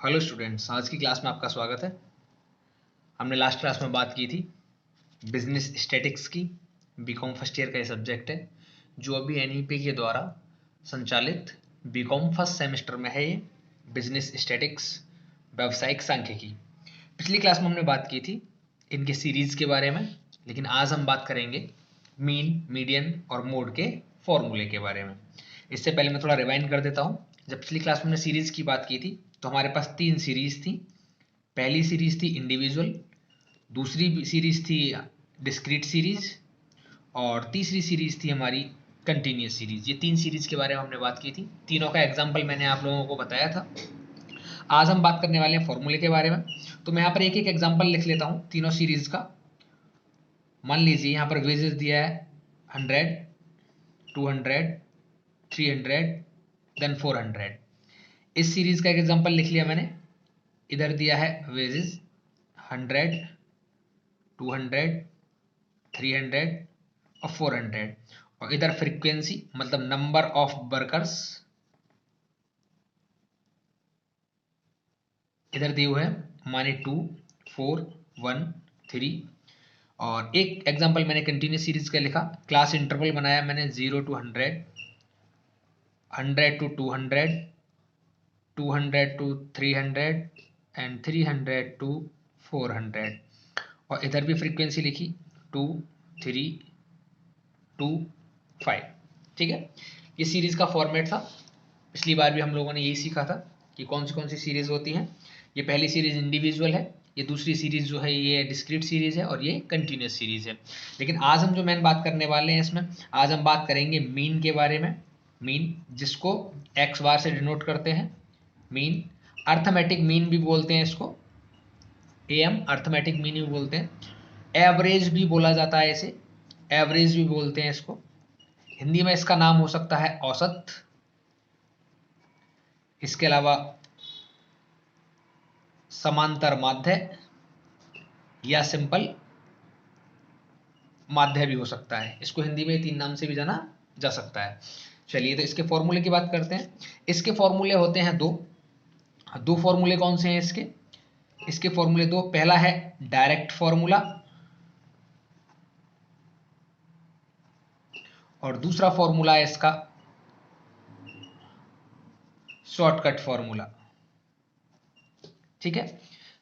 Hello students, आज की class में आपका स्वागत है। हमने लास्ट क्लास में बात की थी बिजनेस स्टैटिक्स की। बीकॉम फर्स्ट ईयर का ये सब्जेक्ट है जो अभी एनईपी के द्वारा संचालित बीकॉम फर्स्ट सेमेस्टर में है। ये बिजनेस स्टैटिक्स व्यावसायिक सांख्यिकी। पिछली क्लास में हमने बात की थी इनके सीरीज के बारे में, लेकिन आज हम बात करेंगे मीन, मीडियन और मोड के फॉर्मूले के बारे में। इससे पहले मैं थोड़ा रिवाइंड कर देता हूँ। जब पिछली क्लास में हमने सीरीज की बात की थी तो हमारे पास 3 सीरीज थी। पहली सीरीज थी इंडिविजुअल, दूसरी सीरीज थी डिस्क्रीट सीरीज और तीसरी सीरीज थी हमारी कंटिन्यूस सीरीज। ये 3 सीरीज के बारे में हमने बात की थी। तीनों का एग्जाम्पल मैंने आप लोगों को बताया था। आज हम बात करने वाले हैं फॉर्मूले के बारे में। तो मैं यहाँ पर एक एक एग्जाम्पल लिख लेता हूँ तीनों सीरीज का। मान लीजिए यहाँ पर वेजेस दिया है 100, 200, 300 देन 400। इस सीरीज का एक एग्जाम्पल लिख लिया मैंने। इधर दिया है वेजेस 100, 200, 300 और 400 और इधर फ्रीक्वेंसी मतलब नंबर ऑफ वर्कर्स इधर दिए हुए हैं माने 2, 4, 1, 3। और एक एग्जांपल मैंने कंटिन्यूस सीरीज का लिखा। क्लास इंटरवल बनाया मैंने 0 to 100, 100 to 200, 200 to 300 and 300 to 400। और इधर भी फ्रीक्वेंसी लिखी 2, 3, 2, 5। ठीक है, ये सीरीज का फॉर्मेट था। पिछली बार भी हम लोगों ने यही सीखा था कि कौन सी सीरीज होती हैं। ये पहली सीरीज इंडिविजुअल है, ये दूसरी सीरीज जो है ये डिस्क्रीट सीरीज है और ये कंटिन्यूस सीरीज है। लेकिन आज हम जो मेन बात करने वाले हैं इसमें, आज हम बात करेंगे मीन के बारे में। मीन जिसको एक्स बार से डिनोट करते हैं। मीन अर्थमेटिक मीन भी बोलते हैं इसको, एम अर्थमेटिक मीन भी बोलते हैं। एवरेज भी बोला जाता है इसे, एवरेज भी बोलते हैं इसको। हिंदी में इसका नाम हो सकता है औसत। इसके अलावा समांतर माध्य या सिंपल माध्य भी हो सकता है। इसको हिंदी में 3 नाम से भी जाना जा सकता है। चलिए तो इसके फॉर्मूले की बात करते हैं। इसके फॉर्मूले होते हैं दो फॉर्मूले कौन से हैं इसके? इसके फॉर्मूले दो। पहला है डायरेक्ट फॉर्मूला और दूसरा फॉर्मूला है इसका शॉर्टकट फॉर्मूला। ठीक है,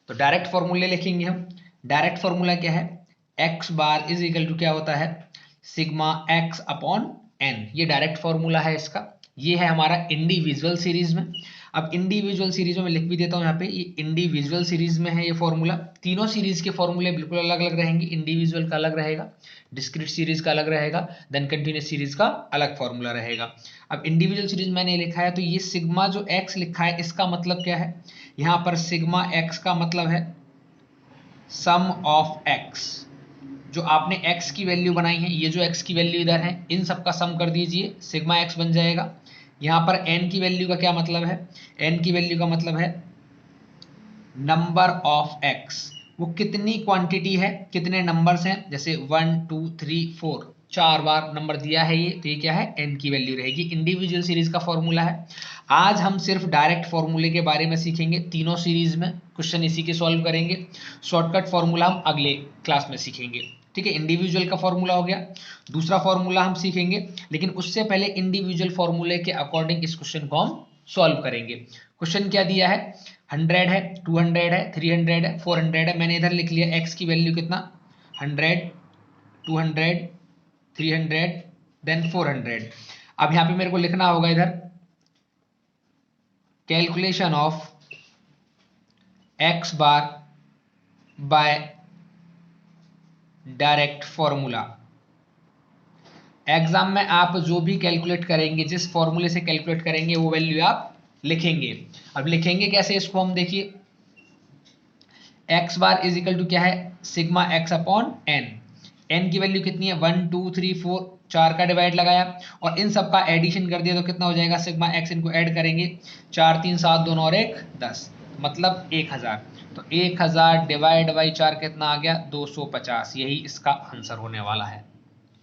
तो डायरेक्ट फॉर्मूले लिखेंगे हम। डायरेक्ट फॉर्मूला क्या है? X bar is equal to क्या होता है? Sigma x upon n. ये डायरेक्ट फॉर्मूला है इसका। ये है हमारा इंडिविजुअल सीरीज में। अब इंडिविजुअल सीरीज में मैं लिख भी देता हूं यहाँ पे, ये इंडिविजुअल सीरीज में है ये फॉर्मूला। तीनों सीरीज के फॉर्मूले बिल्कुल अलग अलग रहेंगे। इंडिविजुअल का अलग रहेगा, डिस्क्रीट सीरीज का अलग रहेगा, देन कंटिन्यूस सीरीज का अलग फॉर्मूला रहेगा। अब इंडिविजुअल सीरीज मैंने लिखा है तो ये सिग्मा जो एक्स लिखा है इसका मतलब क्या है? यहां पर सिग्मा एक्स का मतलब है सम ऑफ एक्स। जो आपने x की वैल्यू बनाई है, ये जो x की वैल्यू इधर है, इन सब का सम कर दीजिए, सिग्मा x बन जाएगा। यहां पर n की वैल्यू का क्या मतलब है? n की वैल्यू का मतलब है नंबर ऑफ x। वो कितनी क्वांटिटी है, कितने नंबर्स हैं, जैसे 1, 2, 3, 4, 4 बार नंबर दिया है ये, तो ये क्या है? n की वैल्यू रहेगी। इंडिविजुअल सीरीज का फॉर्मूला है। आज हम सिर्फ डायरेक्ट फॉर्मूले के बारे में सीखेंगे। तीनों सीरीज में क्वेश्चन इसी के सॉल्व करेंगे। शॉर्टकट फॉर्मूला हम अगले क्लास में सीखेंगे। ठीक है, इंडिविजुअल का फॉर्मूला हो गया। दूसरा फॉर्मूला हम सीखेंगे, लेकिन उससे पहले इंडिविजुअल फॉर्मूले के अकॉर्डिंग इस क्वेश्चन को हम सॉल्व करेंगे। क्वेश्चन क्या दिया है? 100 है, 200 है, 300 है, 400 है। मैंने इधर लिख लिया x की वैल्यू कितना? 100, 200, 300 देन 400। अब यहां पे मेरे को लिखना होगा इधर calculation of x bar by direct formula. Exam में आप जो भी कैलकुलेट करेंगे, जिस फॉर्मूले से कैलकुलेट करेंगे वो वैल्यू आप लिखेंगे। अब लिखेंगे कैसे इसको हम देखिए। X bar is equal to क्या है? Sigma x upon n. N की वैल्यू कितनी है? 1, 2, 3, 4, 4 का डिवाइड लगाया और इन सब का एडिशन कर दिया तो कितना हो जाएगा? Sigma x. इनको ऐड करेंगे, 4, 3, 7, 2 और 1, 10, मतलब 1000। तो 1000 डिवाइड बाई 4 कितना आ गया? 250। यही इसका आंसर होने वाला है।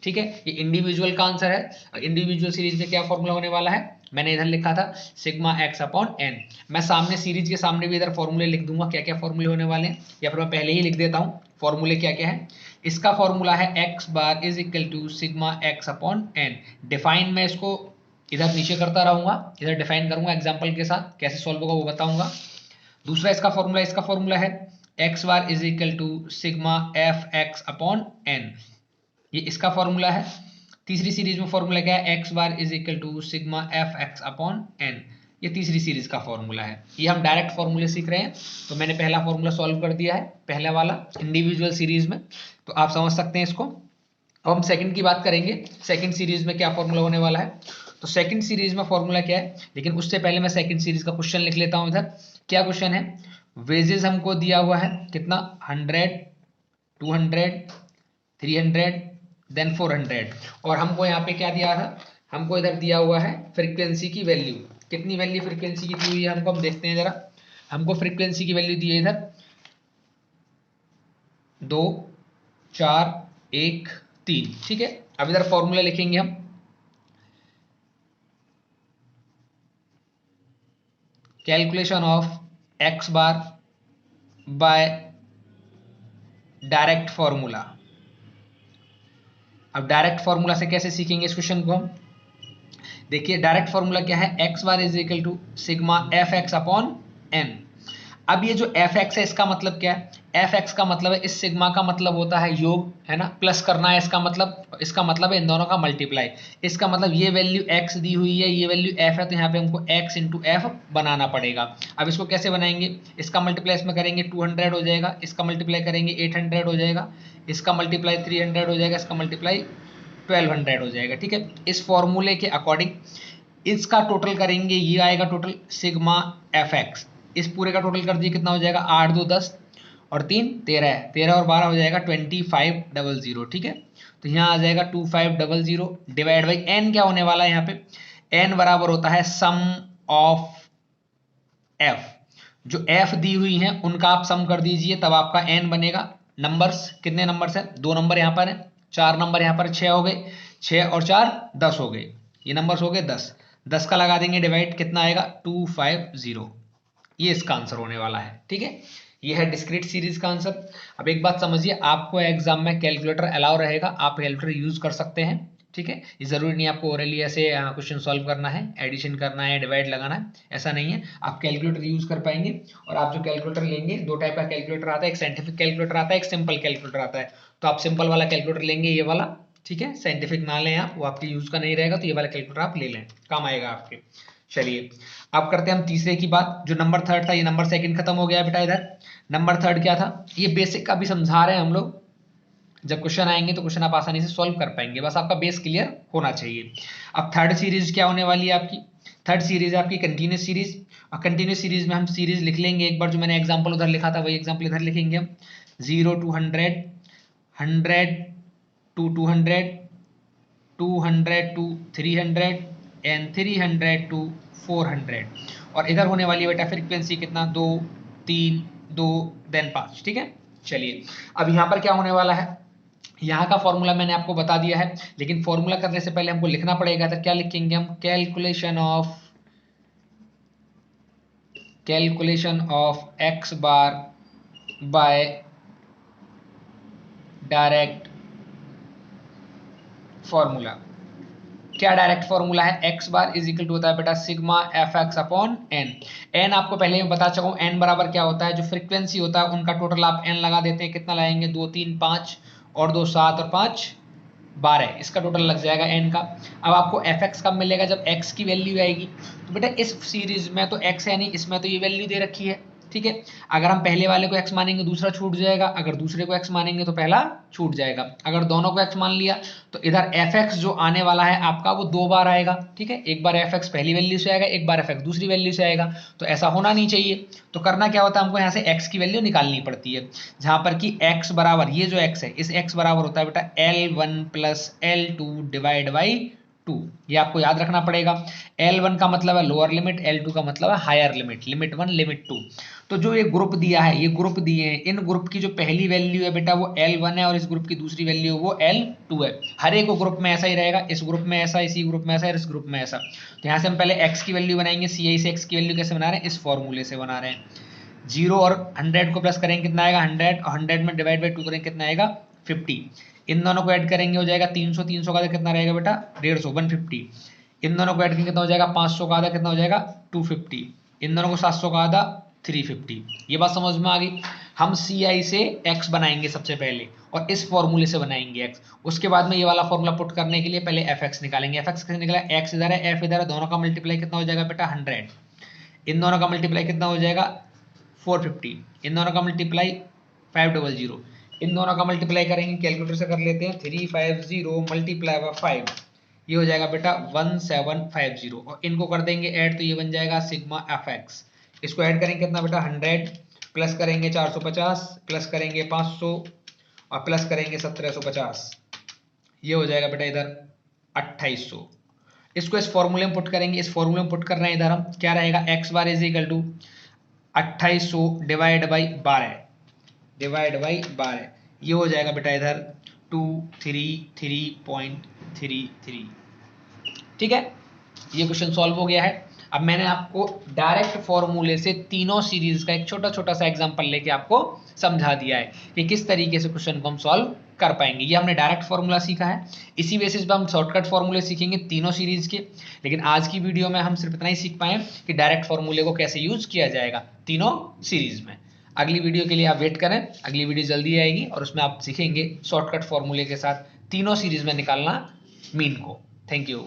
ठीक है, ये इंडिविजुअल का आंसर है। इंडिविजुअल सीरीज में क्या फॉर्मूला होने वाला है? मैंने इधर लिखा था सिग्मा एक्स अपॉन एन। मैं सामने सीरीज के सामने भी इधर फॉर्मूले लिख दूंगा, क्या क्या फॉर्मूले होने वाले हैं, या फिर मैं पहले ही लिख देता हूँ फॉर्मूले क्या क्या है। इसका फॉर्मूला है x bar is equal to sigma x upon n. Define मैं इसको इधर नीचे करता रहूंगा, इधर डिफाइन करूंगा एग्जाम्पल के साथ, कैसे सॉल्व होगा वो बताऊंगा। दूसरा इसका फॉर्मूला है x bar is equal to sigma f x upon n, ये इसका फॉर्मूला है। तीसरी सीरीज में फॉर्मूला क्या है, x bar is equal to sigma f x upon n, ये तीसरी सीरीज का फॉर्मूला है। ये हम डायरेक्ट फॉर्मूले सीख रहे हैं, तो मैंने पहला फॉर्मूला सॉल्व कर दिया है, पहला वाला इंडिविजुअल सीरीज में, तो आप समझ सकते हैं इसको। अब हम सेकंड की बात करेंगे, सेकंड सीरीज में क्या फॉर्मूला होने वाला है। तो सेकंड सीरीज में फॉर्मूला क्या है, लेकिन उससे पहले मैं सेकंड सीरीज का क्वेश्चन लिख लेता हूं इधर। क्या क्वेश्चन है, वेजेस हमको दिया हुआ है कितना, 100, 200, 300 देन 400, और हमको यहाँ पे क्या दिया था, हमको इधर दिया हुआ है फ्रीक्वेंसी की वैल्यू। कितनी वैल्यू फ्रीक्वेंसी की दी हुई है हमको, हम देखते हैं जरा। हमको फ्रीक्वेंसी की वैल्यू दी है इधर 2, 4, 1, 3, ठीक है। अब इधर फॉर्मूला लिखेंगे हम, calculation of x bar by direct formula. अब डायरेक्ट फॉर्मूला से कैसे सीखेंगे इस क्वेश्चन को हम, देखिए डायरेक्ट फॉर्मूला क्या है, x bar is equal to sigma f x upon n. अब ये जो एफ एक्स है इसका मतलब क्या है, एफ एक्स का मतलब है, इस सिग्मा का मतलब होता है योग, है ना, प्लस करना है इसका मतलब है इन दोनों का मल्टीप्लाई। इसका मतलब ये वैल्यू एक्स दी हुई है, ये वैल्यू एफ है, तो यहाँ पे हमको एक्स इंटू एफ बनाना पड़ेगा। अब इसको कैसे बनाएंगे, इसका मल्टीप्लाई इसमें करेंगे 200 हो जाएगा, इसका मल्टीप्लाई करेंगे 800 हो जाएगा, इसका मल्टीप्लाई 300 हो जाएगा, इसका मल्टीप्लाई 1200 हो जाएगा, ठीक है। इस फॉर्मूले के अकॉर्डिंग इसका टोटल करेंगे, ये आएगा टोटल सिग्मा एफ एक्स, इस पूरे का टोटल कर दिए कितना हो जाएगा, 8 2 10 और 3 13, 13 और 12 हो जाएगा 2500, ठीक है। तो यहाँ आ जाएगा 2500 डिवाइड बाई एन, क्या होने वाला है यहाँ पे, एन बराबर होता है सम ऑफ एफ। जो एफ दी हुई है उनका आप सम कर दीजिए, तब आपका एन बनेगा। नंबर्स कितने नंबर्स है, 2 नंबर यहाँ पर है, 4 नंबर यहाँ पर, 6 हो गए, 6 और 4 10 हो गए, ये नंबर्स हो गए 10, 10 का लगा देंगे डिवाइड, कितना आएगा 250, ये इसका आंसर होने वाला है, ठीक है। ये है डिस्क्रीट सीरीज का आंसर। अब एक बात समझिए, आपको एग्जाम में कैलकुलेटर अलाउ रहेगा, आप कैलकुलेटर यूज कर सकते हैं, ठीक है। ये जरूरी नहीं आपको ओरली ऐसे क्वेश्चन सॉल्व करना है, एडिशन करना है, डिवाइड लगाना है, ऐसा नहीं है, आप कैलकुलेटर यूज कर पाएंगे। और आप जो कैलकुलेटर लेंगे, 2 टाइप का कैलकुलेटर आता है, एक साइंटिफिक कैलकुलेटर आता है, एक सिंपल कैलकुलेटर आता है। तो आप सिंपल वाला कैलकुलेटर लेंगे, ये वाला, ठीक है, साइंटिफिक ना लें आप, वो आपके यूज का नहीं रहेगा, तो ये वाला कैलकुलेटर आप ले लें, काम आएगा आपके। चलिए अब करते हैं हम तीसरे की बात। जो नंबर थर्ड था, ये नंबर सेकंड खत्म हो गया बेटा। इधर नंबर थर्ड क्या था, ये बेसिक का भी समझा रहे हैं हम लोग, जब क्वेश्चन आएंगे तो क्वेश्चन आप आसानी से सॉल्व कर पाएंगे, बस आपका बेस क्लियर होना चाहिए। अब थर्ड सीरीज क्या होने वाली है आपकी, थर्ड सीरीज है आपकी कंटिन्यूस सीरीज। और कंटिन्यूस सीरीज में हम सीरीज लिख लेंगे एक बार, जो मैंने एग्जांपल उधर लिखा था वही एग्जांपल इधर लिखेंगे हम, 0 to 100, 100 to 200, 200 to 300 and 300 to 400। और इधर होने वाली है बेटा फ्रीक्वेंसी कितना, 2 3 2 देन 5, ठीक है। चलिए अब यहाँ पर क्या होने वाला है, यहाँ का फॉर्मूला मैंने आपको बता दिया है, लेकिन फॉर्मूला करने से पहले हमको लिखना पड़ेगा। तो क्या लिखेंगे हम, calculation of x bar by direct formula. क्या डायरेक्ट फॉर्मूला है, x bar is equal to होता है बेटा sigma f x upon n. N आपको पहले ही बता चुका हूं, एन बराबर क्या होता है, जो फ्रीक्वेंसी होता है उनका टोटल आप एन लगा देते हैं, कितना लगाएंगे, 2 3 5 और 2 7 और 5 12, इसका टोटल लग जाएगा एन का। अब आपको एफ एक्स कब मिलेगा, जब एक्स की वैल्यू आएगी। तो बेटा इस सीरीज में तो एक्स है नहीं, इसमें तो ये वैल्यू दे रखी है, ठीक है। अगर हम पहले वाले को एक्स मानेंगे दूसरा छूट जाएगा, अगर दूसरे को एक्स मानेंगे तो पहला छूट जाएगा। अगर दोनों को एक्स मान लिया तो इधर एफ एक्स जो आने वाला है आपका वो 2 बार आएगा, ठीक है। एक बार एफ एक्स पहली वैल्यू से आएगा, एक बार एफ एक्स दूसरी वैल्यू से आएगा, तो ऐसा होना नहीं चाहिए। तो करना क्या होता है, हमको यहाँ से एक्स की वैल्यू निकालनी पड़ती है, जहां पर कि एक्स बराबर, ये जो एक्स है, इस एक्स बराबर होता है बेटा L1 + L2 डिवाइड बाई 2, ये आपको याद रखना पड़ेगा। L1 का मतलब है लोअर लिमिट, L2 का मतलब है हायर लिमिट, लिमिट 1 लिमिट 2। तो जो ये ग्रुप दिया है, ये ग्रुप दिए हैं, इन ग्रुप की जो पहली वैल्यू है बेटा वो L1 है और इस ग्रुप की दूसरी वैल्यू वो L2 है। हर एक ग्रुप में ऐसा ही रहेगा, इस ग्रुप में ऐसा, इसी ग्रुप में ऐसा, इस ग्रुप में ऐसा। तो यहाँ से हम पहले x की वैल्यू बनाएंगे, CI से x की वैल्यू कैसे बना रहे हैं, इस फॉर्मूले से बना रहे हैं। 0 और 100 को प्लस करेंगे कितना आएगा 100, और 100 में डिवाइड बाई 2 करेंगे कितना आएगा 50। इन दोनों को ऐड करेंगे हो जाएगा 300, 300 का आधा कितना रहेगा बेटा 150, 150। इन दोनों को ऐड करेंगे कितना हो जाएगा 500 का आधा कितना हो जाएगा 250। इन दोनों को 700 का आधा 350। ये बात समझ में आ गई। हम CI से x बनाएंगे सबसे पहले और इस फॉर्मूले से बनाएंगे x। उसके बाद में ये वाला फॉर्मूला पुट करने के लिए पहले fx निकालेंगे। fx कैसे निकला, x इधर है f इधर है, दोनों का मल्टीप्लाई कितना हो जाएगा बेटा 100। इन दोनों का मल्टीप्लाई कितना हो जाएगा 450। इन दोनों का मल्टीप्लाई 500। इन दोनों का मल्टीप्लाई करेंगे, कैलकुलेटर से कर लेते हैं, 350 मल्टीप्लाई बाय 5, ये हो जाएगा बेटा 1750। और इनको कर देंगे ऐड, तो ये बन जाएगा सिग्मा fx। इसको ऐड करेंगे कितना बेटा 100, प्लस करेंगे 450, प्लस करेंगे 500 और प्लस करेंगे 1750, ये हो जाएगा बेटा इधर 2800। इसको इस फॉर्मूले में पुट करेंगे, इस फॉर्मूले में पुट कर रहे हैं इधर हम, क्या रहेगा x bar is equal to 2800 divide by 12, divide by 12, ये हो जाएगा बेटा इधर 233.33। ठीक है, ये क्वेश्चन सॉल्व हो गया है। अब मैंने आपको डायरेक्ट फॉर्मूले से तीनों सीरीज का एक छोटा छोटा सा एग्जांपल लेके आपको समझा दिया है कि किस तरीके से क्वेश्चन को हम सॉल्व कर पाएंगे। ये हमने डायरेक्ट फॉर्मूला सीखा है, इसी बेसिस पे हम शॉर्टकट फॉर्मूले सीखेंगे तीनों सीरीज के। लेकिन आज की वीडियो में हम सिर्फ इतना ही सीख पाए कि डायरेक्ट फॉर्मूले को कैसे यूज किया जाएगा तीनों सीरीज में। अगली वीडियो के लिए आप वेट करें, अगली वीडियो जल्दी आएगी और उसमें आप सीखेंगे शॉर्टकट फॉर्मूले के साथ तीनों सीरीज में निकालना मीन को। Thank you.